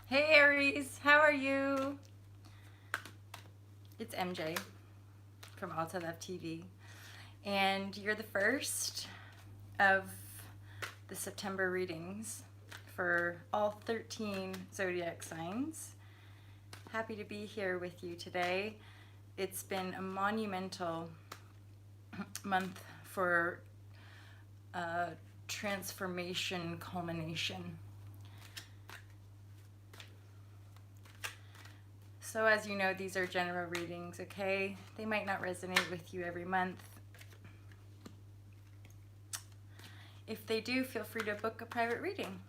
Hey Aries, how are you? It's MJ from Alta Love TV, and you're the first of the September readings for all 13 zodiac signs. Happy to be here with you today. It's been a monumental month for transformation culmination. So as you know, these are general readings, okay? They might not resonate with you every month. If they do, feel free to book a private reading.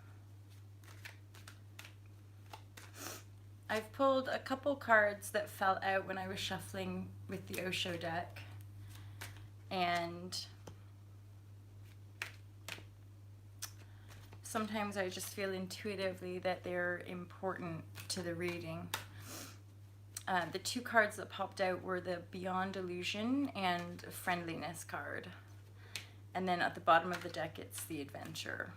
I've pulled a couple cards that fell out when I was shuffling with the Osho deck. And sometimes I just feel intuitively that they're important to the reading. The two cards that popped out were the Beyond Illusion and Friendliness card. And then at the bottom of the deck, it's the Adventure.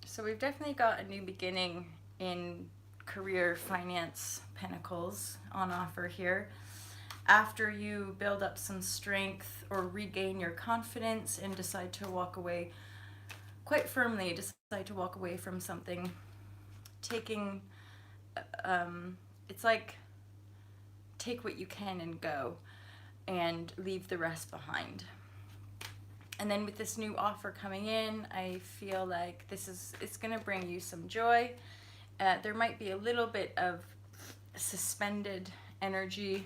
So we've definitely got a new beginning in career, finance, pentacles on offer here. After you build up some strength or regain your confidence and decide to walk away quite firmly, decide to walk away from something, taking it's like take what you can and go and leave the rest behind. And then with this new offer coming in, I feel like it's going to bring you some joy. There might be a little bit of suspended energy.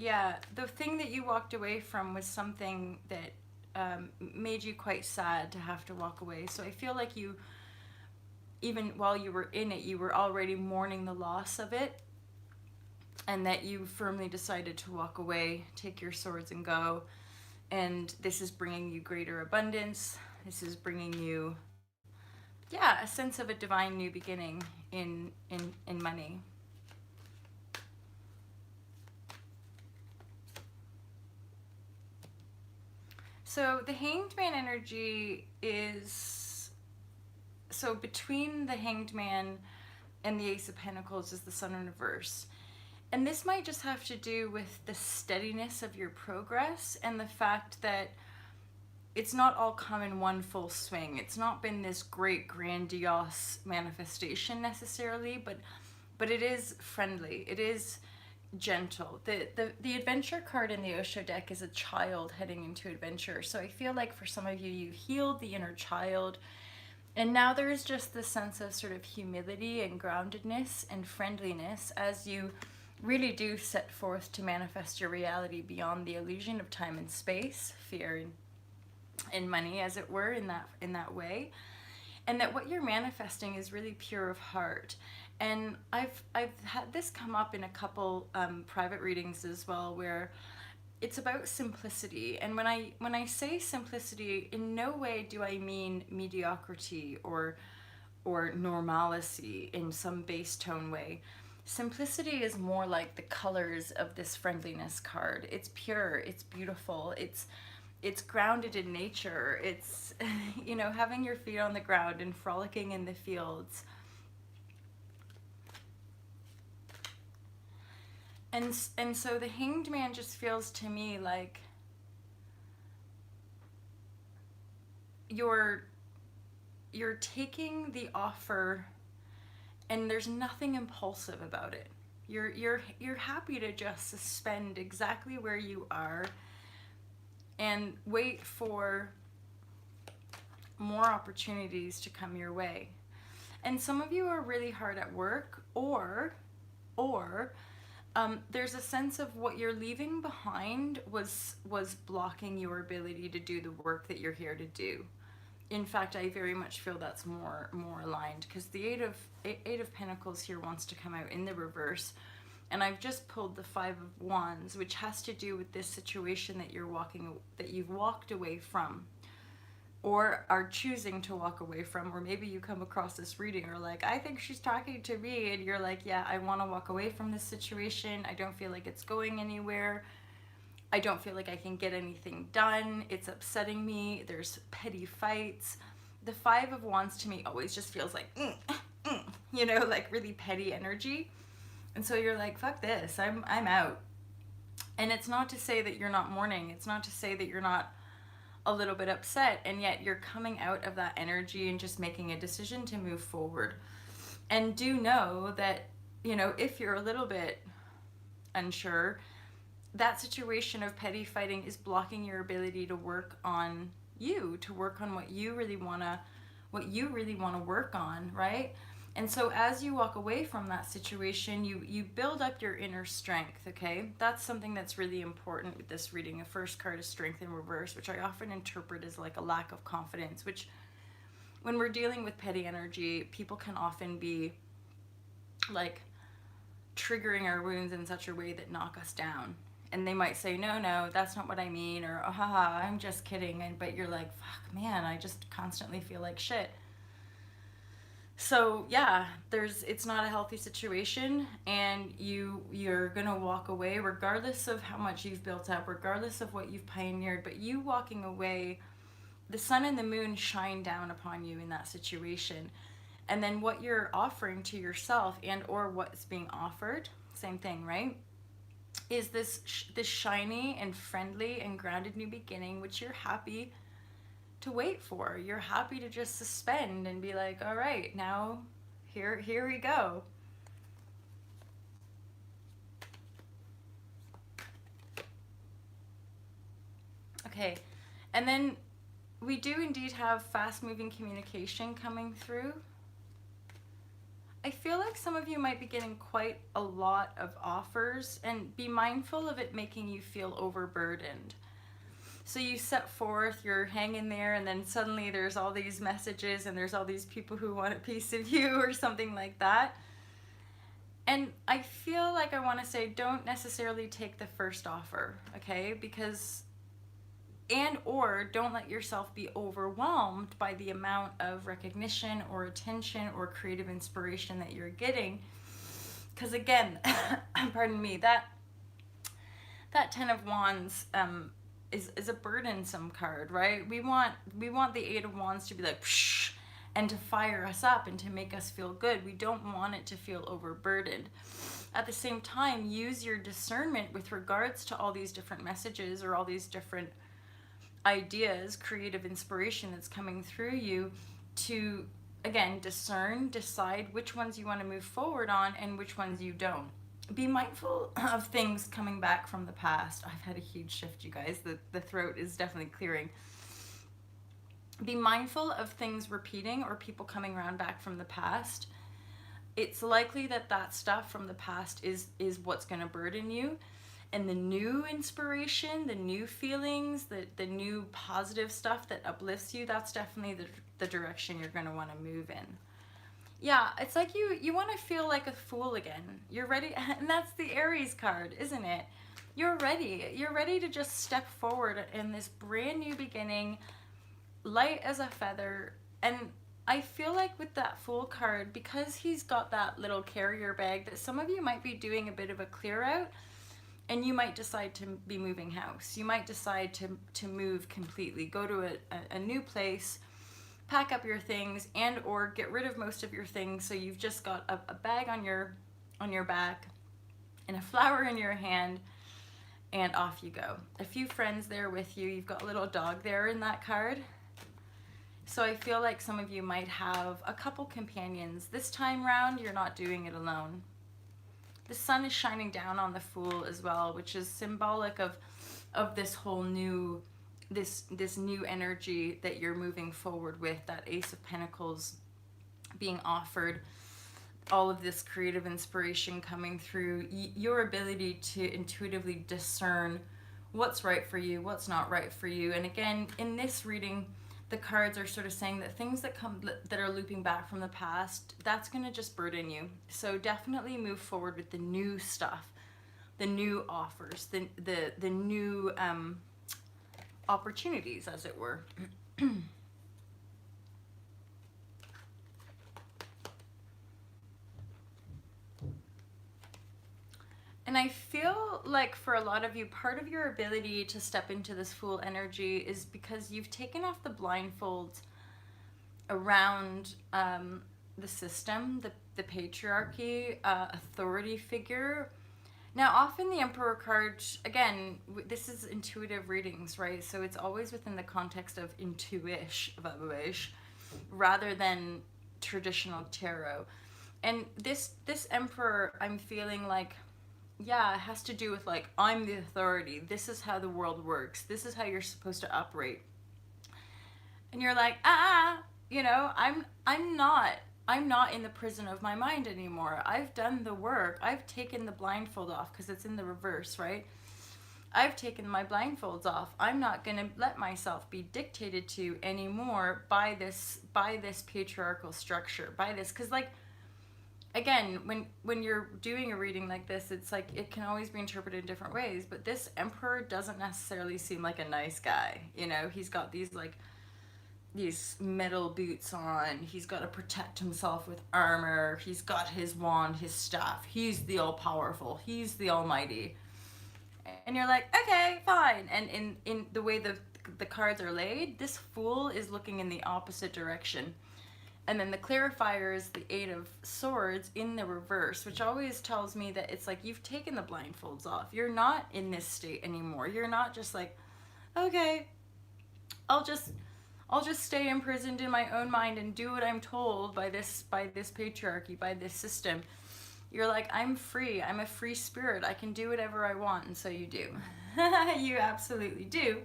Yeah, the thing that you walked away from was something that made you quite sad to have to walk away. So I feel like you, even while you were in it, you were already mourning the loss of it, and that you firmly decided to walk away, take your swords and go. And this is bringing you greater abundance. This is bringing you, yeah, a sense of a divine new beginning in money. So the Hanged Man energy is, so between the Hanged Man and the Ace of Pentacles is the Sun in reverse. And this might just have to do with the steadiness of your progress and the fact that it's not all come in one full swing. It's not been this great grandiose manifestation necessarily, but it is friendly. It is gentle. The adventure card in the Osho deck is a child heading into adventure. So I feel like for some of you, you healed the inner child, and now there is just this sense of sort of humility and groundedness and friendliness as you really do set forth to manifest your reality beyond the illusion of time and space, fear and money, as it were, in that way. And that what you're manifesting is really pure of heart. And I've had this come up in a couple private readings as well, where it's about simplicity. And when I say simplicity, in no way do I mean mediocrity or normalcy in some base tone way. Simplicity is more like the colors of this friendliness card. It's pure, it's beautiful, it's grounded in nature. It's, you know, having your feet on the ground and frolicking in the fields. And so the Hanged Man just feels to me like you're taking the offer, and there's nothing impulsive about it. You're happy to just suspend exactly where you are and wait for more opportunities to come your way. And some of you are really hard at work, or there's a sense of what you're leaving behind was blocking your ability to do the work that you're here to do. In fact, I very much feel that's more aligned, because the Eight of Pentacles here wants to come out in the reverse, and I've just pulled the Five of Wands, which has to do with this situation that you've walked away from, or are choosing to walk away from. Or maybe you come across this reading or like, I think she's talking to me, and you're like, yeah, I want to walk away from this situation. I don't feel like it's going anywhere. I don't feel like I can get anything done. It's upsetting me. There's petty fights. The Five of Wands to me always just feels like, you know, like really petty energy. And so you're like, fuck this, I'm out. And it's not to say that you're not mourning. It's not to say that you're not a little bit upset, and yet you're coming out of that energy and just making a decision to move forward. And do know that, you know, if you're a little bit unsure, that situation of petty fighting is blocking your ability to work on you, to work on what you really want to work on, right? And so as you walk away from that situation, you build up your inner strength, okay? That's something that's really important with this reading. The first card is Strength in Reverse, which I often interpret as like a lack of confidence, which when we're dealing with petty energy, people can often be like triggering our wounds in such a way that knock us down. And they might say, no, that's not what I mean, or oh, haha, I'm just kidding. But you're like, fuck, man, I just constantly feel like shit. So yeah, it's not a healthy situation, and you're gonna walk away regardless of how much you've built up, regardless of what you've pioneered. But you walking away, the sun and the moon shine down upon you in that situation. And then what you're offering to yourself, and or what's being offered, same thing, right, is this shiny and friendly and grounded new beginning, which you're happy to wait for. You're happy to just suspend and be like, all right, now here we go. Okay, and then we do indeed have fast moving communication coming through. I feel like some of you might be getting quite a lot of offers, and be mindful of it making you feel overburdened. So you set forth, you're hanging there, and then suddenly there's all these messages and there's all these people who want a piece of you or something like that. And I feel like I want to say, don't necessarily take the first offer, okay? Because, and or don't let yourself be overwhelmed by the amount of recognition or attention or creative inspiration that you're getting. Because again, pardon me, that Ten of Wands is a burdensome card, right? We want the Eight of Wands to be like, psh, and to fire us up and to make us feel good. We don't want it to feel overburdened. At the same time, use your discernment with regards to all these different messages or all these different ideas, creative inspiration that's coming through you, to, again, discern, decide which ones you want to move forward on and which ones you don't. Be mindful of things coming back from the past. I've had a huge shift, you guys. The throat is definitely clearing. Be mindful of things repeating or people coming around back from the past. It's likely that stuff from the past is what's going to burden you. And the new inspiration, the new feelings, the new positive stuff that uplifts you, that's definitely the direction you're going to want to move in. Yeah, it's like you want to feel like a fool again. You're ready, and that's the Aries card, isn't it? You're ready. You're ready to just step forward in this brand new beginning, light as a feather. And I feel like with that Fool card, because he's got that little carrier bag, that some of you might be doing a bit of a clear out, and you might decide to be moving house. You might decide to move completely, go to a new place, pack up your things, and or get rid of most of your things, so you've just got a bag on your back and a flower in your hand, and off you go. A few friends there with you. You've got a little dog there in that card. So I feel like some of you might have a couple companions. This time round, you're not doing it alone. The sun is shining down on the Fool as well, which is symbolic of this whole new this new energy that you're moving forward with, that Ace of Pentacles being offered, all of this creative inspiration coming through, your ability to intuitively discern what's right for you, what's not right for you. And again, in this reading, the cards are sort of saying that things that are looping back from the past, that's going to just burden you. So definitely move forward with the new stuff, the new offers, the new opportunities, as it were. And I feel like for a lot of you, part of your ability to step into this Fool energy is because you've taken off the blindfolds around the system, the patriarchy, authority figure. Now, often the Emperor card, again, this is intuitive readings, right? So it's always within the context of vibrashe, rather than traditional tarot. And this Emperor, I'm feeling like, yeah, it has to do with like, I'm the authority. This is how the world works. This is how you're supposed to operate. And you're like, you know, I'm not in the prison of my mind anymore. I've done the work. I've taken the blindfold off because it's in the reverse, right? I've taken my blindfolds off. I'm not going to let myself be dictated to anymore by this patriarchal structure, by this, cuz like, again, when you're doing a reading like this, it's like it can always be interpreted in different ways, but this Emperor doesn't necessarily seem like a nice guy. You know, he's got these like these metal boots on. He's got to protect himself with armor. He's got his wand, his staff. He's the all-powerful. He's the almighty. And you're like, okay, fine. And in the way the cards are laid, this Fool is looking in the opposite direction. And then the clarifier is the Eight of Swords in the reverse, which always tells me that it's like you've taken the blindfolds off. You're not in this state anymore. You're not just like, okay, I'll just stay imprisoned in my own mind and do what I'm told by this patriarchy, by this system. You're like, I'm free. I'm a free spirit. I can do whatever I want. And so you do. You absolutely do.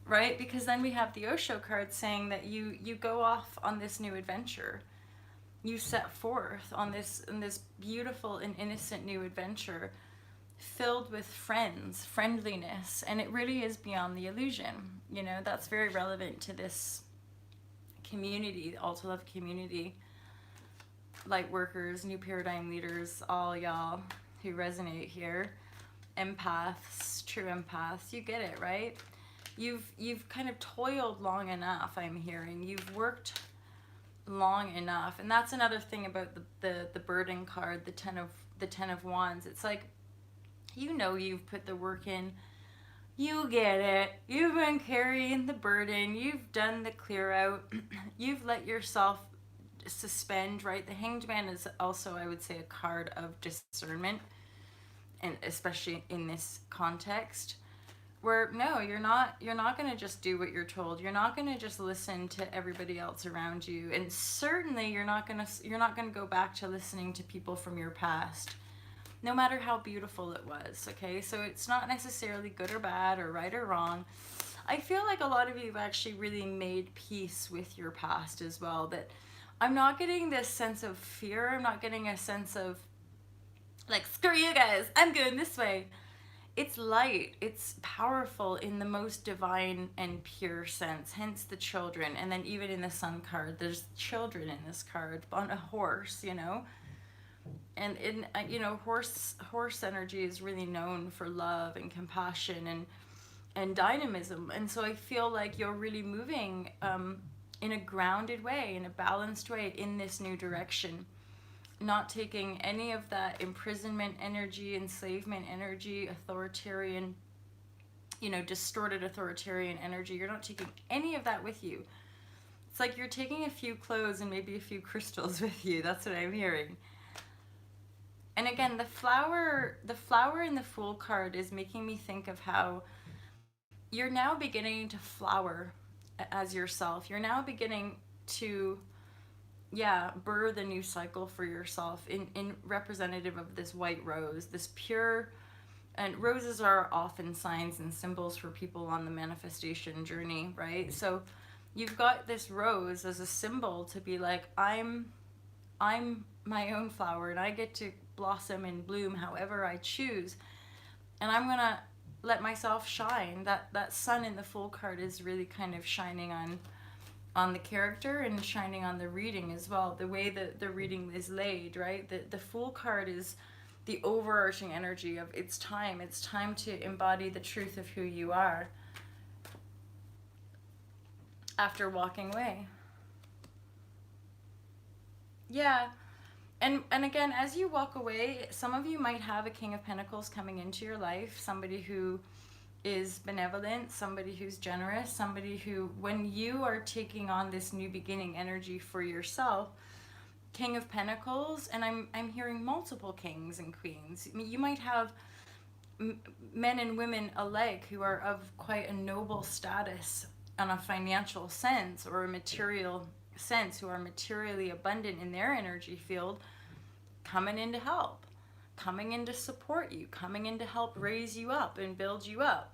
Right? Because then we have the Osho card saying that you go off on this new adventure. You set forth on this beautiful and innocent new adventure filled with friendliness, and it really is beyond the illusion. You know, that's very relevant to this community, the Alta Love community. Light workers, new paradigm leaders, all y'all who resonate here. Empaths, true empaths, you get it, right? You've kind of toiled long enough, I'm hearing. You've worked long enough. And that's another thing about the burden card, the Ten of Wands. It's like, you know, you've put the work in. You get it. You've been carrying the burden. You've done the clear out. You've let yourself suspend, right? The Hanged Man is also, I would say, a card of discernment, and especially in this context, where no, you're not going to just do what you're told. You're not going to just listen to everybody else around you, and certainly you're not going to go back to listening to people from your past, no matter how beautiful it was. Okay, so it's not necessarily good or bad or right or wrong. I feel like a lot of you have actually really made peace with your past as well. That I'm not getting this sense of fear. I'm not getting a sense of like, screw you guys, I'm going this way. It's light, it's powerful in the most divine and pure sense, hence the children. And then even in the Sun card, there's children in this card on a horse, you know. And in you know, horse energy is really known for love and compassion and dynamism. And so I feel like you're really moving in a grounded way, in a balanced way, in this new direction. Not taking any of that imprisonment energy, enslavement energy, authoritarian, you know, distorted authoritarian energy. You're not taking any of that with you. It's like you're taking a few clothes and maybe a few crystals with you. That's what I'm hearing. And again, the flower in the Fool card is making me think of how you're now beginning to flower as yourself. You're now beginning to birth a new cycle for yourself in representative of this white rose, this pure, and roses are often signs and symbols for people on the manifestation journey, right? So you've got this rose as a symbol to be like, I'm my own flower, and I get to blossom and bloom however I choose, and I'm gonna let myself shine. That sun in the Fool card is really kind of shining on the character and shining on the reading as well, the way that the reading is laid, right? The Fool card is the overarching energy of it's time to embody the truth of who you are after walking away. Yeah, And again, as you walk away, some of you might have a King of Pentacles coming into your life, somebody who is benevolent, somebody who's generous, somebody who, when you are taking on this new beginning energy for yourself, King of Pentacles, and I'm hearing multiple kings and queens. I mean, you might have men and women alike who are of quite a noble status on a financial sense or a material sense, who are materially abundant in their energy field, coming in to help, coming in to support you, coming in to help raise you up and build you up.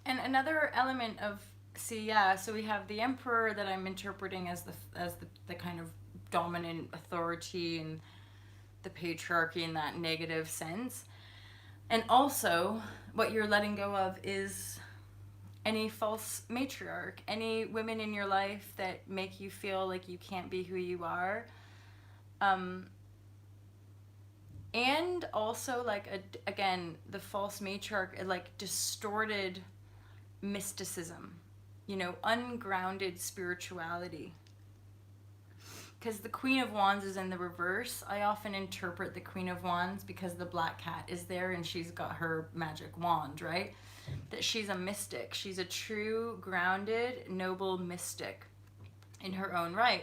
And another element of, so we have the Emperor that I'm interpreting as the kind of dominant authority and the patriarchy in that negative sense. And also, what you're letting go of is any false matriarch, any women in your life that make you feel like you can't be who you are. And also, like, again, the false matriarch, like distorted mysticism, ungrounded spirituality. Because the Queen of Wands is in the reverse. I often interpret the Queen of Wands because the black cat is there and she's got her magic wand, right? That she's a mystic. She's a true, grounded, noble mystic in her own right.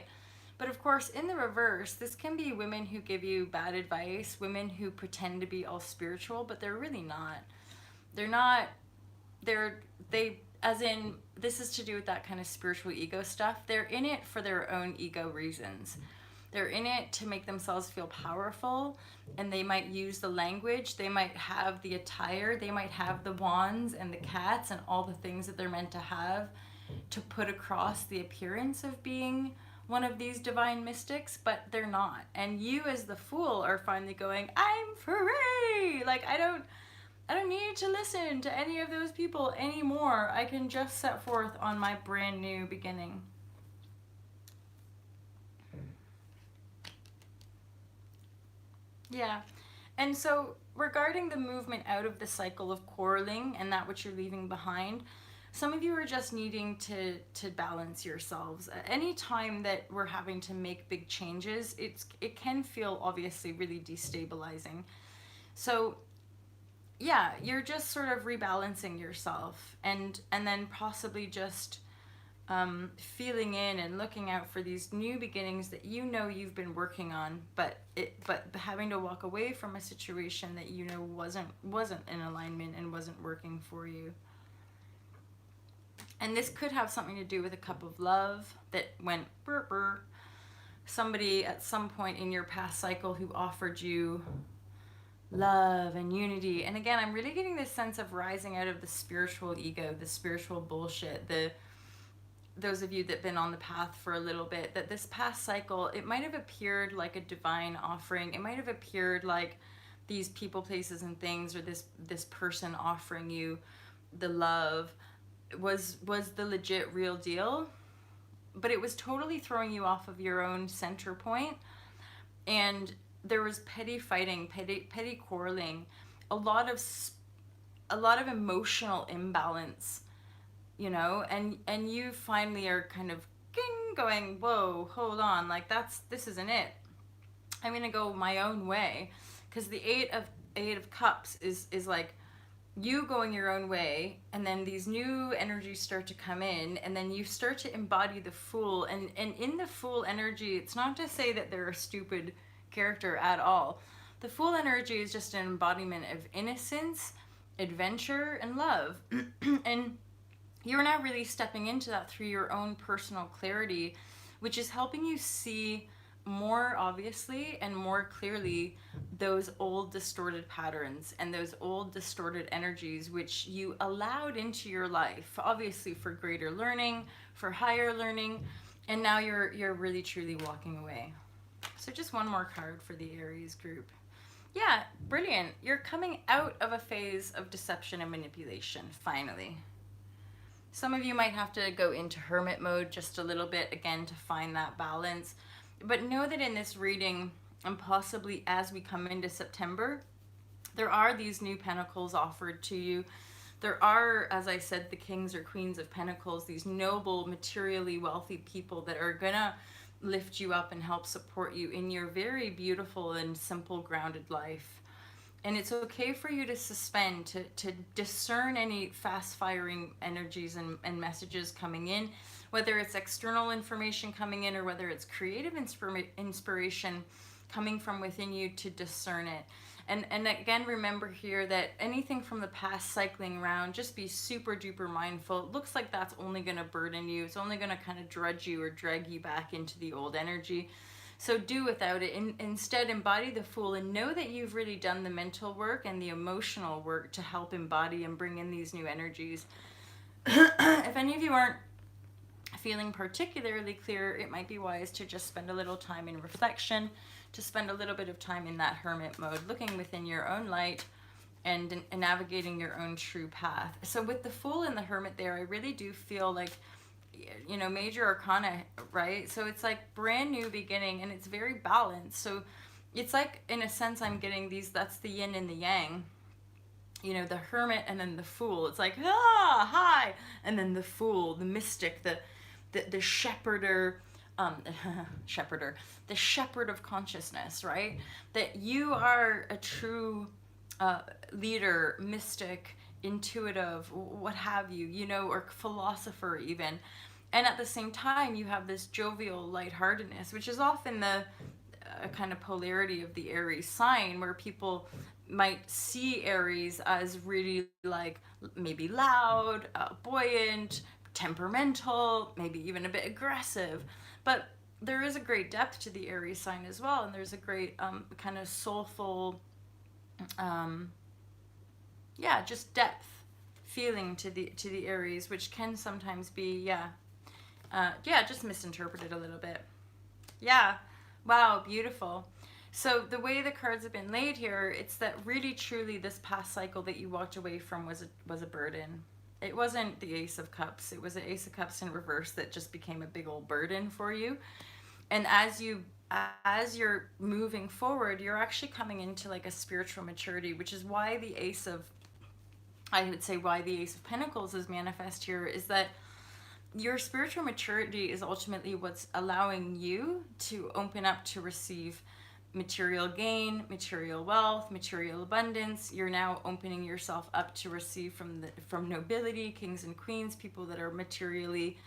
But of course, in the reverse, this can be women who give you bad advice, women who pretend to be all spiritual, but they're really not. They're not, as in, this is to do with that kind of spiritual ego stuff. They're in it for their own ego reasons. They're in it to make themselves feel powerful, and they might use the language, they might have the attire, they might have the wands and the cats and all the things that they're meant to have to put across the appearance of being one of these divine mystics, but they're not. And you as the fool are finally going, I'm free! Like, I don't need to listen to any of those people anymore. I can just set forth on my brand new beginning. Yeah. And so regarding the movement out of the cycle of quarreling and that which you're leaving behind, some of you are just needing to balance yourselves. Any time that we're having to make big changes, it can feel obviously really destabilizing. So yeah, you're just sort of rebalancing yourself and then possibly just feeling in and looking out for these new beginnings that you've been working on, but having to walk away from a situation that wasn't in alignment and wasn't working for you. And this could have something to do with a cup of love that went burr, burr. Somebody at some point in your past cycle who offered you love and unity. And again, I'm really getting this sense of rising out of the spiritual ego, the spiritual bullshit, those of you that have been on the path for a little bit, that this past cycle, it might have appeared like a divine offering. It might have appeared like these people, places, and things, or this person offering you the love was the legit real deal, but it was totally throwing you off of your own center point, and there was petty fighting, petty quarreling, a lot of emotional imbalance, and you finally are kind of going, whoa, hold on, like this isn't it. I'm gonna go my own way, because the eight of cups is like you going your own way, and then these new energies start to come in, and then you start to embody the fool, and in the fool energy, it's not to say that they're a stupid character at all. The fool energy is just an embodiment of innocence, adventure, and love. And you're now really stepping into that through your own personal clarity, which is helping you see more obviously and more clearly those old distorted patterns and those old distorted energies which you allowed into your life, obviously for greater learning, for higher learning, and now you're really truly walking away. So just one more card for the Aries group. Yeah, brilliant. You're coming out of a phase of deception and manipulation, finally. Some of you might have to go into hermit mode just a little bit, again, to find that balance. But know that in this reading, and possibly as we come into September, there are these new pentacles offered to you. There are, as I said, the kings or queens of pentacles, these noble, materially wealthy people that are gonna lift you up and help support you in your very beautiful and simple, grounded life. And it's okay for you to suspend, to discern any fast firing energies and messages coming in, whether it's external information coming in or whether it's creative inspiration coming from within you, to discern it. And again, remember here that anything from the past cycling around, just be super duper mindful. It looks like that's only going to burden you. It's only going to kind of drudge you or drag you back into the old energy. So do without it. Instead, embody the Fool and know that you've really done the mental work and the emotional work to help embody and bring in these new energies. If any of you aren't feeling particularly clear, it might be wise to just spend a little time in reflection, to spend a little bit of time in that hermit mode, looking within your own light and navigating your own true path. So with the Fool and the Hermit there, I really do feel like, you know, major arcana, right? So it's like brand new beginning, and it's very balanced. So it's like, in a sense, I'm getting these, that's the yin and the yang, you know, the Hermit and then the Fool. It's like, ah, hi, and then the Fool, the mystic, the shepherder, the shepherd of consciousness, right? That you are a true leader, mystic, intuitive, what have you, you know, or philosopher even. And at the same time, you have this jovial lightheartedness, which is often the kind of polarity of the Aries sign, where people might see Aries as really like maybe loud, buoyant, temperamental, maybe even a bit aggressive. But there is a great depth to the Aries sign as well, and there's a great kind of soulful, yeah, just depth feeling to the Aries, which can sometimes be, just misinterpreted a little bit. Yeah, wow, beautiful. So the way the cards have been laid here, it's that really truly this past cycle that you walked away from was a burden. It wasn't the Ace of Cups. It was the Ace of Cups in reverse that just became a big old burden for you. And as you're moving forward, you're actually coming into like a spiritual maturity, which is why the Ace of Pentacles is manifest here, is that your spiritual maturity is ultimately what's allowing you to open up to receive material gain, material wealth, material abundance. You're now opening yourself up to receive from nobility, kings and queens, people that are materially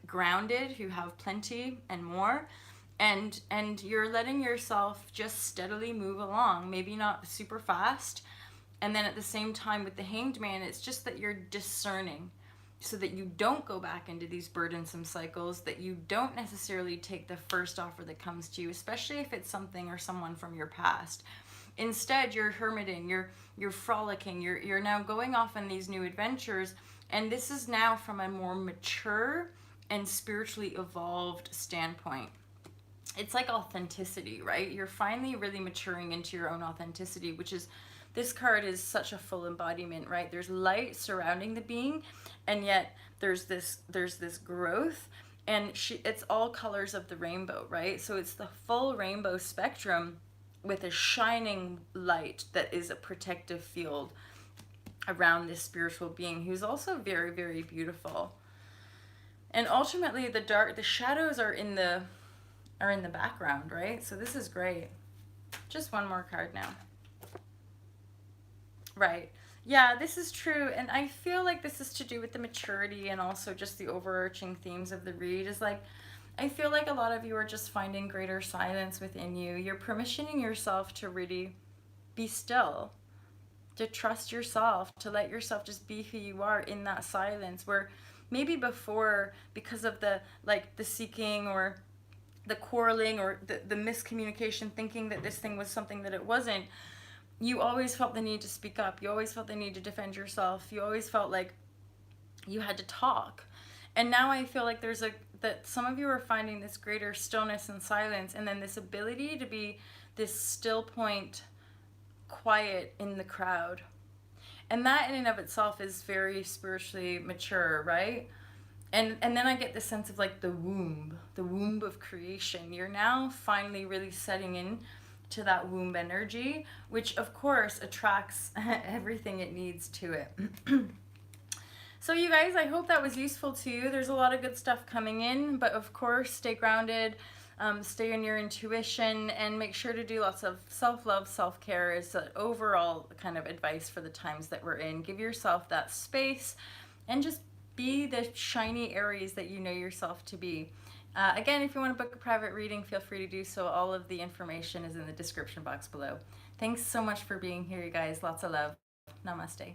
grounded, who have plenty and more. And you're letting yourself just steadily move along, maybe not super fast. And then at the same time with the Hanged Man, it's just that you're discerning, so that you don't go back into these burdensome cycles, that you don't necessarily take the first offer that comes to you, especially if it's something or someone from your past. Instead, you're hermiting, you're frolicking, you're now going off on these new adventures, and this is now from a more mature and spiritually evolved standpoint. It's like authenticity, right? You're finally really maturing into your own authenticity, which is, this card is such a full embodiment, right? There's light surrounding the being, and yet there's this growth, and it's all colors of the rainbow, right? So it's the full rainbow spectrum with a shining light that is a protective field around this spiritual being, who's also very, very beautiful. And ultimately the shadows are in the background, right? So this is great. Just one more card now. Right. Yeah, this is true. And I feel like this is to do with the maturity and also just the overarching themes of the read, is like, I feel like a lot of you are just finding greater silence within you. You're permissioning yourself to really be still, to trust yourself, to let yourself just be who you are in that silence, where maybe before, because of the seeking or the quarreling or the miscommunication, thinking that this thing was something that it wasn't, you always felt the need to speak up. You always felt the need to defend yourself. You always felt like you had to talk. And now I feel like that some of you are finding this greater stillness and silence, and then this ability to be this still point, quiet in the crowd. And that in and of itself is very spiritually mature, right? And then I get the sense of like the womb of creation. You're now finally really setting in to that womb energy, which of course attracts everything it needs to it. So you guys, I hope that was useful to you. There's a lot of good stuff coming in, but of course, stay grounded, stay in your intuition, and make sure to do lots of self-love, self-care is the overall kind of advice for the times that we're in. Give yourself that space and just be the shiny Aries that you know yourself to be. Again, if you want to book a private reading, feel free to do so. All of the information is in the description box below. Thanks so much for being here, you guys. Lots of love. Namaste.